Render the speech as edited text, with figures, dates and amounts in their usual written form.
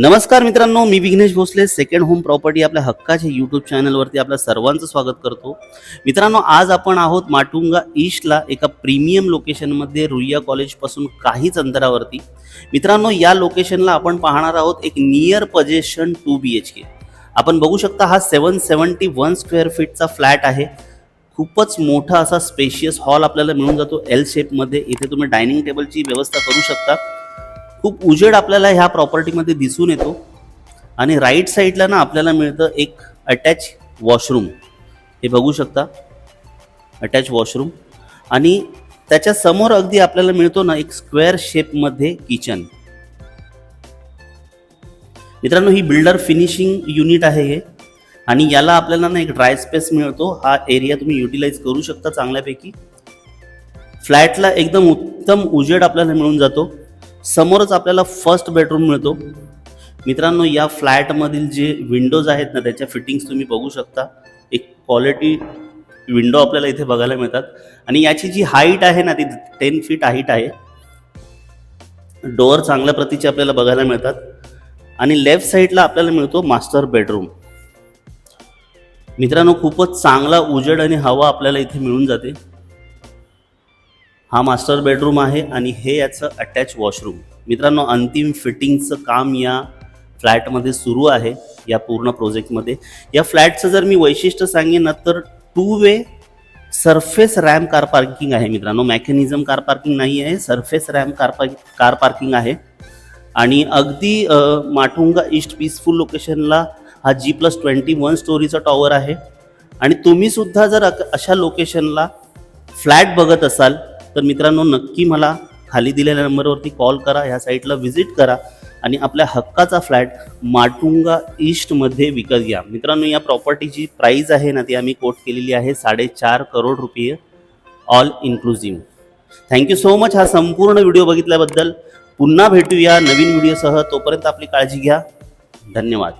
नमस्कार मित्रांनो, मी Vighnesh Bhosale second home property आपल्या हक्काच्या यूट्यूब चॅनलवरती आपल्या सर्वांचं स्वागत करतो. मित्रांनो, आज आपण आहोत माटुंगा ईस्टला एका प्रीमियम लोकेशनमध्ये रुईया कॉलेजपासून काहीच अंतरावरती. मित्रांनो, या लोकेशनला आपण पाहणार आहोत एक नियर पोजेशन 2 BHK. आपण बघू शकता हा 771 स्क्वेअर फीटचा फ्लॅट आहे. खूपच मोठा असा स्पेशियस हॉल आपल्याला मिळून जातो एल शेपमध्ये. इथे तुम्ही डायनिंग टेबलची व्यवस्था करू शकता. खूप उजेड आपल्याला ह्या प्रॉपर्टीमध्ये दिसून येतो आणि राईट साईडला ना आपल्याला मिळतं एक अटॅच वॉशरूम. हे बघू शकता, अटॅच वॉशरूम. आणि त्याच्या समोर अगदी आपल्याला मिळतो ना एक स्क्वेअर शेपमध्ये किचन. मित्रांनो, ही बिल्डर फिनिशिंग युनिट आहे हे, आणि याला आपल्याला ना एक ड्राय स्पेस मिळतो. हा एरिया तुम्ही युटिलाइज करू शकता चांगल्यापैकी. फ्लॅटला एकदम उत्तम उजेड आपल्याला मिळून जातो. समोरच आपल्याला फर्स्ट बेडरूम मिळतो. मित्रांनो, या फ्लॅटमधील जे विंडोज आहेत ना त्याच्या फिटिंग्स तुम्ही बघू शकता. एक क्वालिटी विंडो आपल्याला इथे बघायला मिळतात. आणि याची जी हाईट आहे ना ती 10 फीट हाईट आहे. डोअर चांगल्या प्रतीचे आपल्याला बघायला मिळतात. आणि लेफ्ट साईडला आपल्याला मिळतो मास्टर बेडरूम. मित्रांनो, खूपच चांगला उजेड आणि हवा आपल्याला इथे मिळून जाते. हा मास्टर बेडरूम आहे आणि हे याचं अटॅच वॉशरूम. मित्रांनो, अंतिम फिटिंगचं काम या फ्लॅटमध्ये सुरू आहे या पूर्ण प्रोजेक्टमध्ये. या फ्लॅटचं जर मी वैशिष्ट्य सांगेन ना तर 2 वे सरफेस रॅम्प कार पार्किंग आहे. मित्रांनो, मेकॅनिझम कार पार्किंग नाही आहे, सरफेस रॅम्प कार पार्किंग आहे. आणि अगदी माटुंगा ईस्ट पीसफुल लोकेशनला हा G+21 स्टोरीचा टॉवर आहे. आणि तुम्ही सुद्धा जर अशा लोकेशनला फ्लॅट बघत असाल तर मित्रांनो, नक्की मला खाली दिलेल्या नंबरवरती कॉल करा, ह्या साईटला व्हिजिट करा आणि आपल्या हक्काचा फ्लॅट माटुंगा ईस्टमध्ये विकत घ्या. मित्रांनो, या प्रॉपर्टीची प्राईज आहे ना ती आम्ही कोट केलेली आहे 4.5 करोड रुपये, all inclusive. Thank you so much हा संपूर्ण व्हिडिओ बघितल्याबद्दल. पुन्हा भेटूया नवीन व्हिडिओसह. तोपर्यंत आपली काळजी घ्या. धन्यवाद.